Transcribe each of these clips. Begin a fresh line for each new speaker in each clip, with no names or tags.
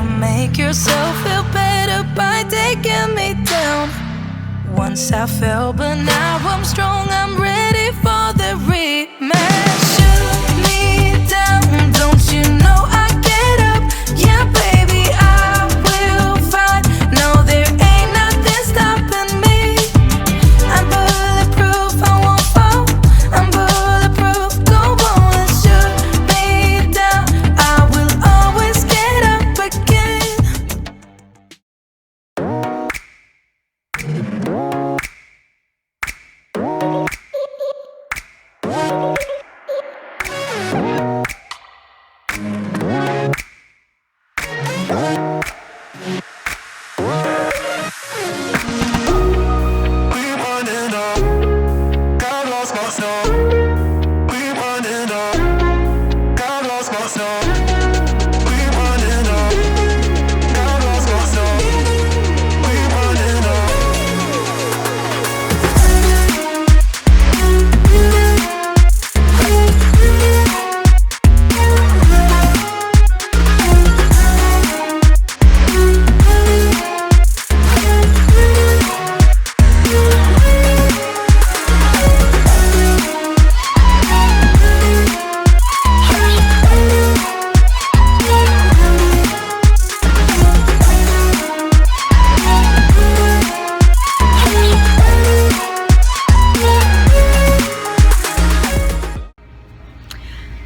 to make yourself feel better by taking me down. Once I fell, but now I'm strong, I'm ready for the rematch. Shoot me down, don't you know I get up? Yeah, baby, I will fight. No, there ain't nothing stopping me. I'm bulletproof, I won't fall. I'm bulletproof, go on and shoot me down. I will always get up again.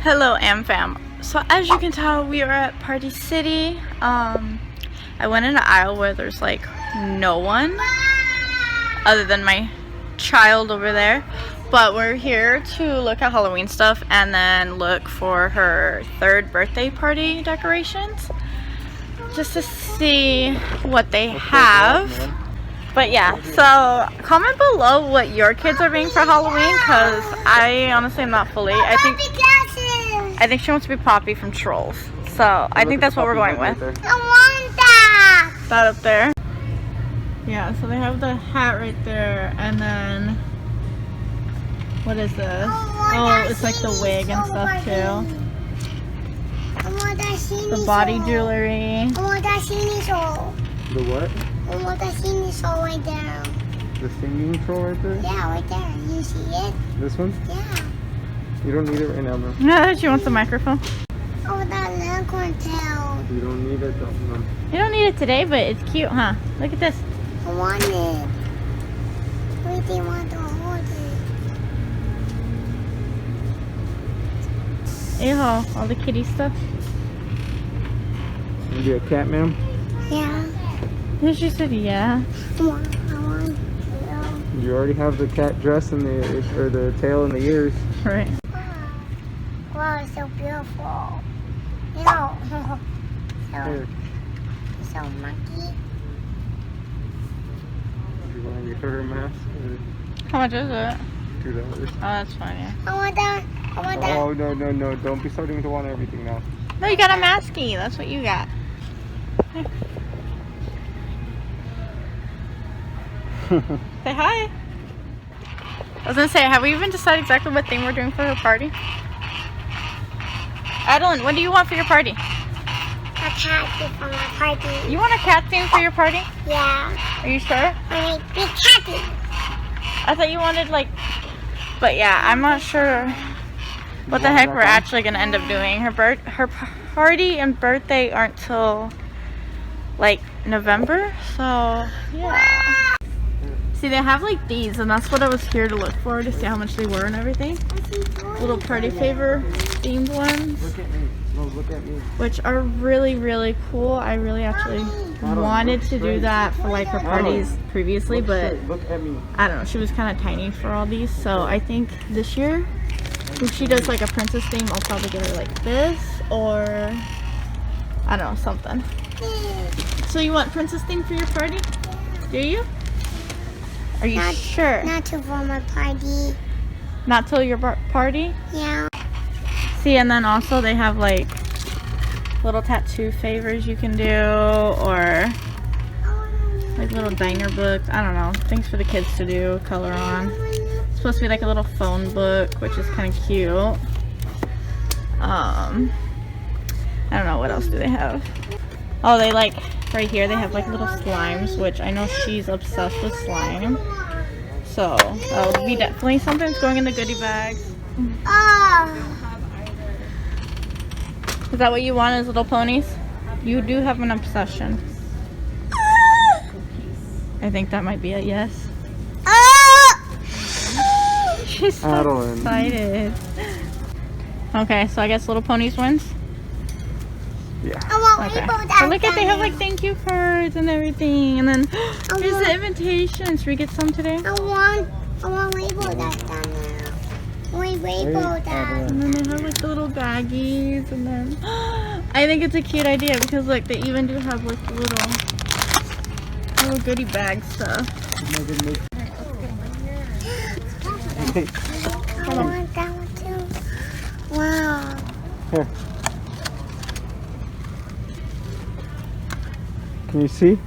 Hello A.M. fam. So as you can tell, we are at Party City. I went in an aisle where there's like no one other than my child over there, but we're here to look at Halloween stuff and then look for her 3rd birthday party decorations just to see what they have. But yeah, so comment below what your kids are being for Halloween, because I honestly am not fully. I think she wants to be Poppy from Trolls. So I think that's what we're going with.
I want that.
That up there. Yeah, so they have the hat right there, and then what is this? Oh, it's like the wig and stuff too.
I want that
The body jewelry.
I want that singing troll.
The what?
I want that singing troll right there.
The singing troll right there?
Yeah, right there. You see it?
This one?
Yeah.
You don't need it right now, bro.
No, she wants the microphone.
Oh, that unicorn tail.
You don't need it, don't. No.
You don't need it today, but it's cute, huh? Look at this.
I want it. We didn't want to hold it.
Ew, all the kitty stuff.
You be a cat, ma'am?
Yeah.
She said yeah.
I want to.
You already have the cat dress and the tail and the ears.
Right.
Wow, it's so beautiful. You know, so monkey.
You want to her mask?
How much is it?
$2.
Oh, that's fine, yeah.
I want that. I want that.
Oh, no. Don't be starting to want everything now.
No, you got a masky. That's what you got. Say hi. I was gonna say, have we even decided exactly what theme we're doing for her party? Addalynn, what do you want for your party?
A cat for my party.
You want a cat theme for your party?
Yeah.
Are you sure?
I want a big catty.
I thought you wanted like, but yeah, I'm not sure what the heck we're actually gonna end up doing. Her party and birthday aren't till like November, so yeah. See, they have like these, and that's what I was here to look for, to see how much they were and everything. Little party favor themed ones.
Look at me. No, look at me.
Which are really, really cool. I really actually wanted to do that for like her parties previously, but
Look at me.
I don't know, she was kind of tiny for all these. So I think this year, if she does like a princess theme, I'll probably get her like this, or I don't know, something. So you want princess theme for your party? Do you? Are you sure?
Not to for my party.
Not till your party?
Yeah.
See, and then also they have like little tattoo favors you can do, or like little diner books. I don't know, things for the kids to do, color on. It's supposed to be like a little phone book, which is kind of cute. I don't know, what else do they have? Oh, they like, right here, they have like little slimes, which I know she's obsessed with slime. So, that'll be definitely something that's going in the goodie bags. Is that what you want, is little ponies? You do have an obsession. I think that might be a yes. She's so
Addalynn.
excited. Okay, so I guess little ponies wins?
Yeah.
I want
Okay.
rainbow
So look at,
dads
they have
on
like
there.
thank you cards and everything. And then here's the invitation. Should we get some today?
I want rainbow dads down there. I want rainbow dads.
And then they have like the little baggies, and then I think it's a cute idea because look, they even do have like the little goodie bag stuff.
I want that one too. Wow.
Here. Can you see?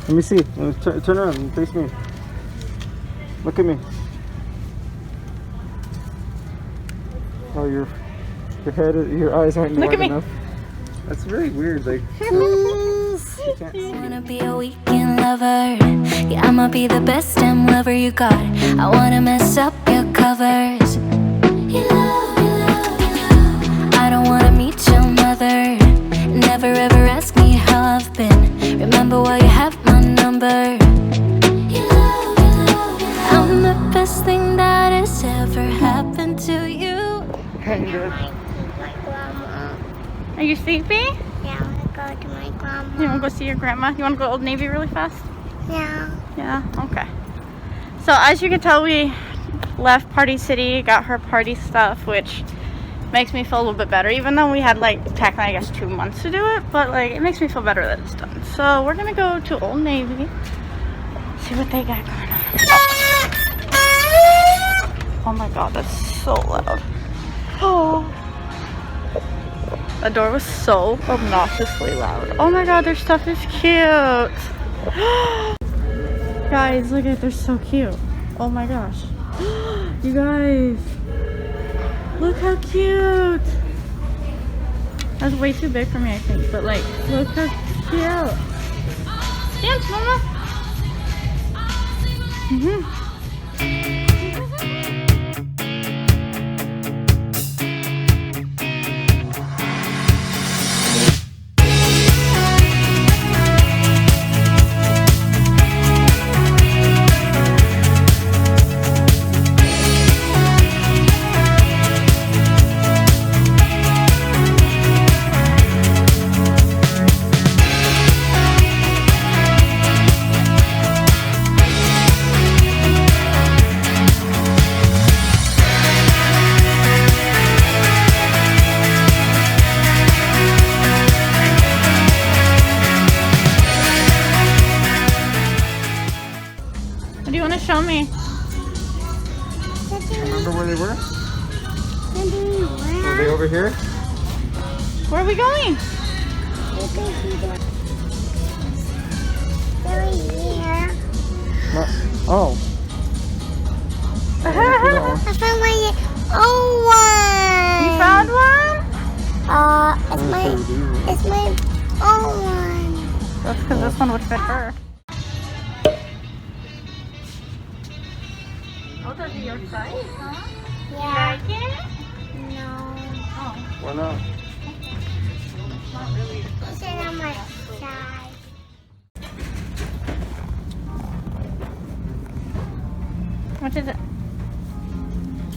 Let me see. Turn around and face me. Look at me. Oh, your head, your eyes aren't
Look
wide
at me.
enough. That's very weird. Like, you can't see.
I wanna be a weekend lover. Yeah, I'ma be the best damn lover you got. I wanna mess up your covers. You love, you love, you love. I don't wanna meet your mother. Never ever ask me how I've been. Remember why you have my number. You love, you love, you love. I'm the best thing that has ever happened to you.
Kind of.
My grandma.
Are you sleepy?
Yeah, I want to go to my grandma.
You wanna go see your grandma? You wanna go to Old Navy really fast?
Yeah.
Yeah, okay. So as you can tell, we left Party City, got her party stuff, which makes me feel a little bit better, even though we had like technically I guess 2 months to do it, but like it makes me feel better that it's done. So we're gonna go to Old Navy, see what they got going on. Oh my god, that's so loud. Oh, the door was so obnoxiously loud. Oh my god, their stuff is cute. Guys, look at it, they're so cute. Oh my gosh. You guys, look how cute. That's way too big for me, I think, but like, look how cute. Dance, mama. What do you want to show me?
Remember where they were? Were they over here?
Where are we going?
Oh.
I found my own
You
one.
found one?
It's my own one.
That's because this one would fit her. Oh, that'd be your size, huh?
Yeah.
Like it?
No.
Why not?
Not really.
It's not my size.
What is it?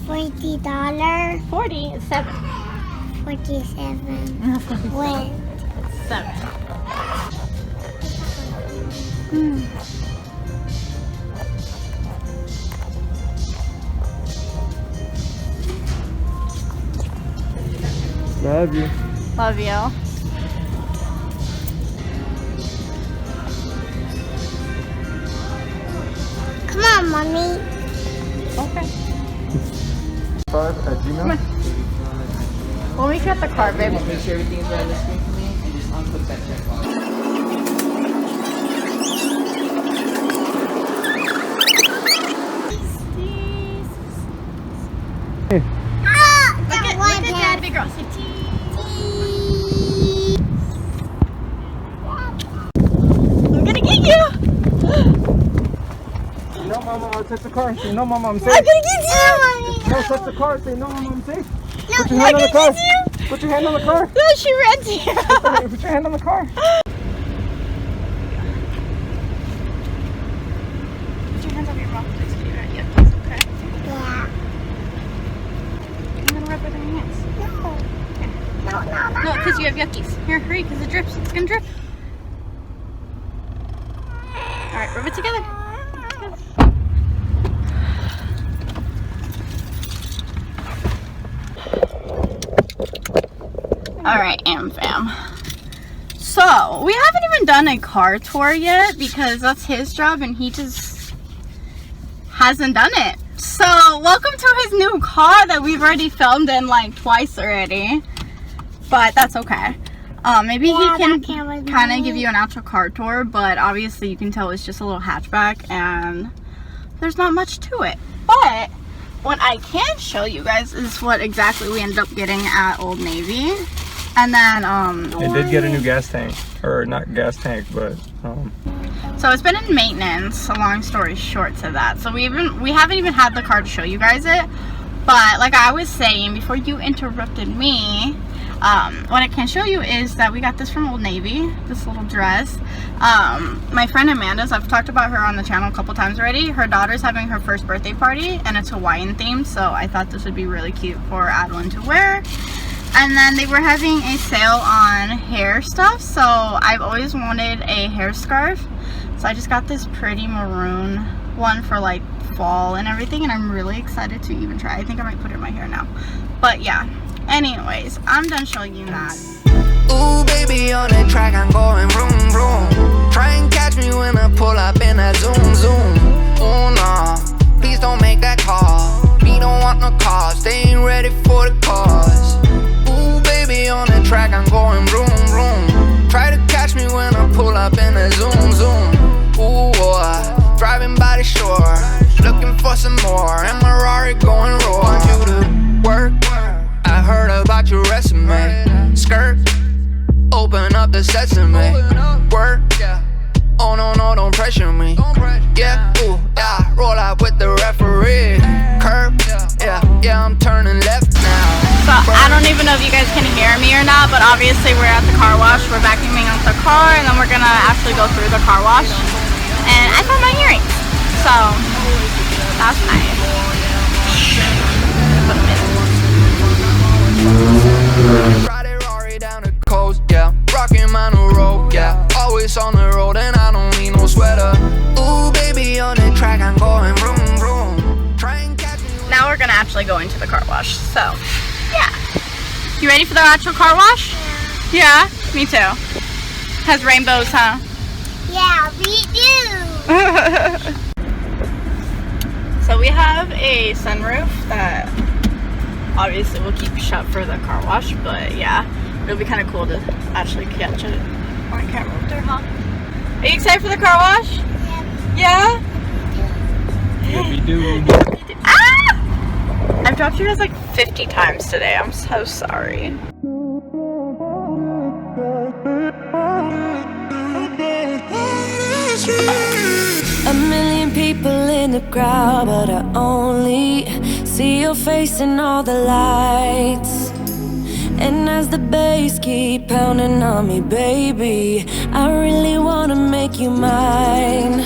$40.
40 is 7.
47. When?
7.
Love you.
Love you.
Come on, mommy.
Okay.
5@gmail.
We'll meet you at the car, baby.
Make sure everything's right on the screen for me and just unput that check box.
Hey.
Look
Look at Dad, big girl. Say cheese.
touch the car. Say no, Mama, I'm safe.
I'm gonna get you!
No, touch the car. Say no, Mama, I'm safe.
No,
Put your hand on the car.
you!
Put your hand on the car.
No, she ran to you!
Put your hand on the car.
Put your hands on your mouth, please. Can you write yuckies, okay?
Yeah.
I'm gonna rub it on your hands.
No.
No, because you have yuckies. Here, hurry, because it drips. It's gonna drip. Alright, rub it together. Alright, fam. So, we haven't even done a car tour yet because that's his job and he just hasn't done it. So, welcome to his new car that we've already filmed in like twice already. But that's okay. Maybe he can kind of give you an actual car tour, but obviously you can tell it's just a little hatchback and there's not much to it. But what I can show you guys is what exactly we ended up getting at Old Navy. And then
It did get a new gas tank, or not gas tank, but
so it's been in maintenance. A long story short to that. So we haven't even had the car to show you guys it. But like I was saying before you interrupted me, what I can show you is that we got this from Old Navy, this little dress. My friend Amanda's, I've talked about her on the channel a couple times already. Her daughter's having her first birthday party and it's Hawaiian themed, so I thought this would be really cute for Addalynn to wear. And then they were having a sale on hair stuff, so I've always wanted a hair scarf. So I just got this pretty maroon one for like fall and everything, and I'm really excited to even try. I think I might put it in my hair now. But yeah, anyways, I'm done showing you that.
Ooh, baby, on the track, I'm going vroom, vroom. Try and catch me when I pull up in that zoom, zoom. Oh, no, please don't make that call. Me don't want no calls, they ain't ready for the cause. Ooh, baby, on the track, I'm going vroom, vroom. Try to catch me when I pull up in that zoom, zoom. Ooh, boy, driving by the shore, looking for some more, and my Rari going raw. Want you to work, I heard about your resume. Skirt, open up the sesame. Work, oh no, no, don't pressure me. Yeah, ooh, yeah, roll out with the referee. Curb, yeah, I'm turning left now.
So I don't even know if you guys can hear me or not, but obviously we're at the car wash. We're vacuuming out the car, and then we're gonna actually go through the car wash. And I found my earrings, so that's nice. Put them in.
Ride it Rari down the coast, yeah. Rockin' my new road, yeah. Always on the road and I don't need no sweater. Ooh, baby, on the track, I'm going vroom, vroom. Try and catch me.
Now we're gonna actually go into the car wash. So, yeah. You ready for the actual car wash? Yeah, me too. Has rainbows, huh?
Yeah, we do.
So we have a sunroof that obviously we'll keep shut for the car wash, but yeah, it'll be kind of cool to actually catch it on camera up there, huh? Are you excited for the car wash? Yeah?
yeah, we do.
Ah! I've dropped you guys like 50 times today. I'm so sorry.
A million people in the crowd, but I only see your face in all the lights. And as the bass keep pounding on me, baby, I really wanna make you mine.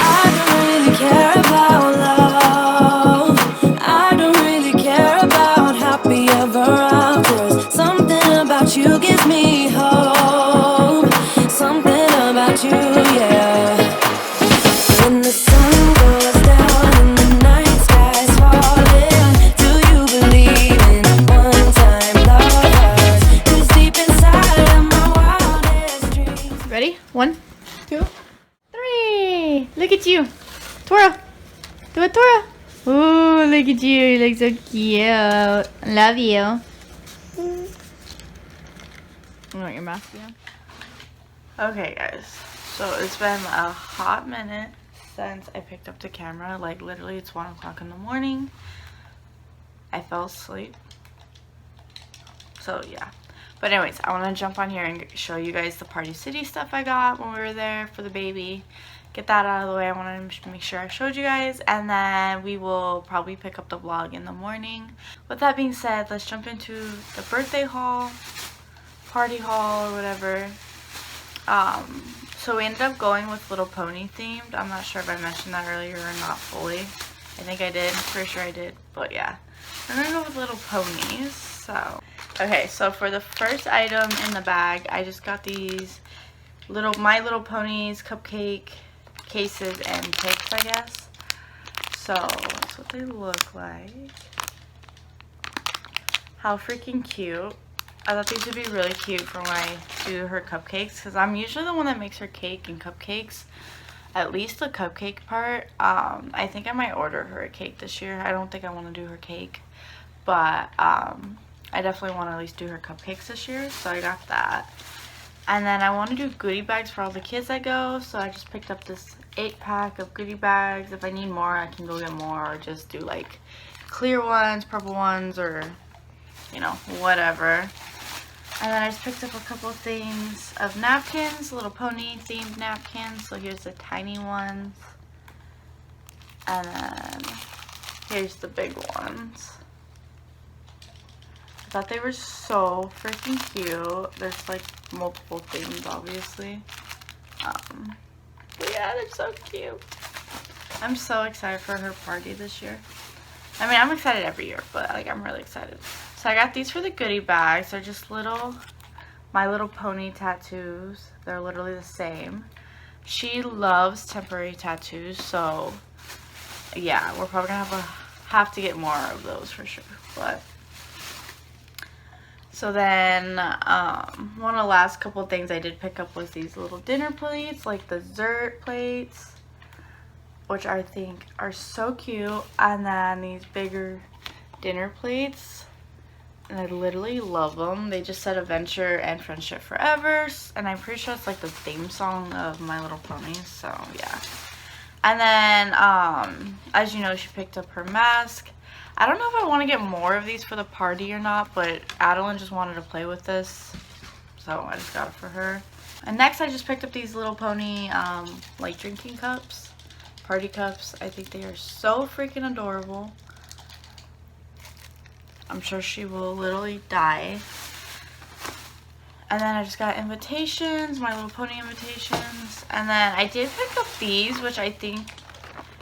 I don't really care about love, I don't really care about happy ever afters. Something about you gives me hope, something about you, yeah. When the sun goes down and the night sky's falling, do you believe in one-time lovers? 'Cause deep inside of my wildest dreams.
Ready? 1, 2, 3. Look at you. Twirl. Do it, twirl. Ooh, look at you. You look so cute. Love you. You want your mask on? Okay, guys. So it's been a hot minute since I picked up the camera. Like literally it's 1 o'clock in the morning. I fell asleep. So yeah. But anyways, I want to jump on here and show you guys the Party City stuff I got when we were there for the baby. Get that out of the way. I want to make sure I showed you guys, and then we will probably pick up the vlog in the morning. With that being said, let's jump into the birthday haul, party haul, or whatever. So we ended up going with Little Pony themed. I'm not sure if I mentioned that earlier or not fully. I think I did. Pretty sure I did. But yeah, we're gonna go with Little Ponies. So okay, so for the first item in the bag, I just got these My Little Ponies cupcake cases and picks, I guess. So that's what they look like. How freaking cute. I thought these would be really cute for when I do her cupcakes, because I'm usually the one that makes her cake and cupcakes, at least the cupcake part. I think I might order her a cake this year. I don't think I want to do her cake, but I definitely want to at least do her cupcakes this year, so I got that. And then I want to do goodie bags for all the kids that go, so I just picked up this 8-pack of goodie bags. If I need more, I can go get more, or just do like clear ones, purple ones, or you know, whatever. And then I just picked up a couple things of napkins, Little Pony themed napkins. So here's the tiny ones, and then here's the big ones. I thought they were so freaking cute. There's like multiple things, obviously. But yeah, they're so cute. I'm so excited for her party this year. I mean, I'm excited every year, but like I'm really excited. So I got these for the goodie bags. They're just My Little Pony tattoos. They're literally the same. She loves temporary tattoos, so yeah, we're probably gonna have to get more of those for sure. But so then one of the last couple of things I did pick up was these little dinner plates, like the dessert plates, which I think are so cute, and then these bigger dinner plates, and I literally love them. They just said adventure and friendship forever, and I'm pretty sure it's like the theme song of My Little Pony, so yeah. And then as you know, she picked up her mask. I don't know if I want to get more of these for the party or not, but Addalynn just wanted to play with this, so I just got it for her. And next I just picked up these Little Pony like drinking cups, party cups. I think they are so freaking adorable. I'm sure she will literally die. And then I just got invitations, My Little Pony invitations. And then I did pick up these, which I think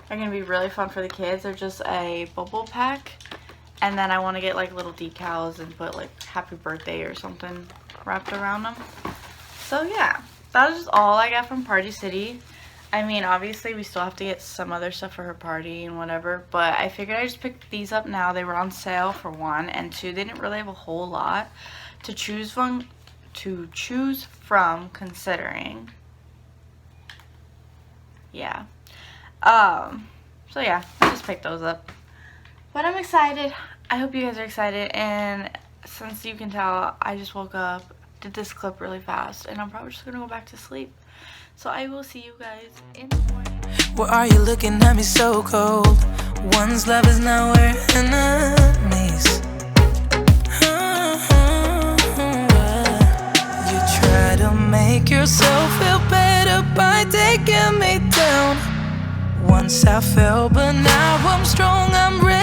are going to be really fun for the kids. They're just a bubble pack. And then I want to get like little decals and put like happy birthday or something wrapped around them. So yeah, that is all I got from Party City. I mean, obviously we still have to get some other stuff for her party and whatever, but I figured I just picked these up now. They were on sale for 1, and 2, they didn't really have a whole lot to choose from considering. Yeah. So yeah, I just picked those up. But I'm excited. I hope you guys are excited, and since you can tell, I just woke up, did this clip really fast, and I'm probably just gonna go back to sleep. So I will see you guys in the morning.
Why are you looking at me so cold? One's love is now we're enemies. You try to make yourself feel better by taking me down. Once I fell, but now I'm strong, I'm ready.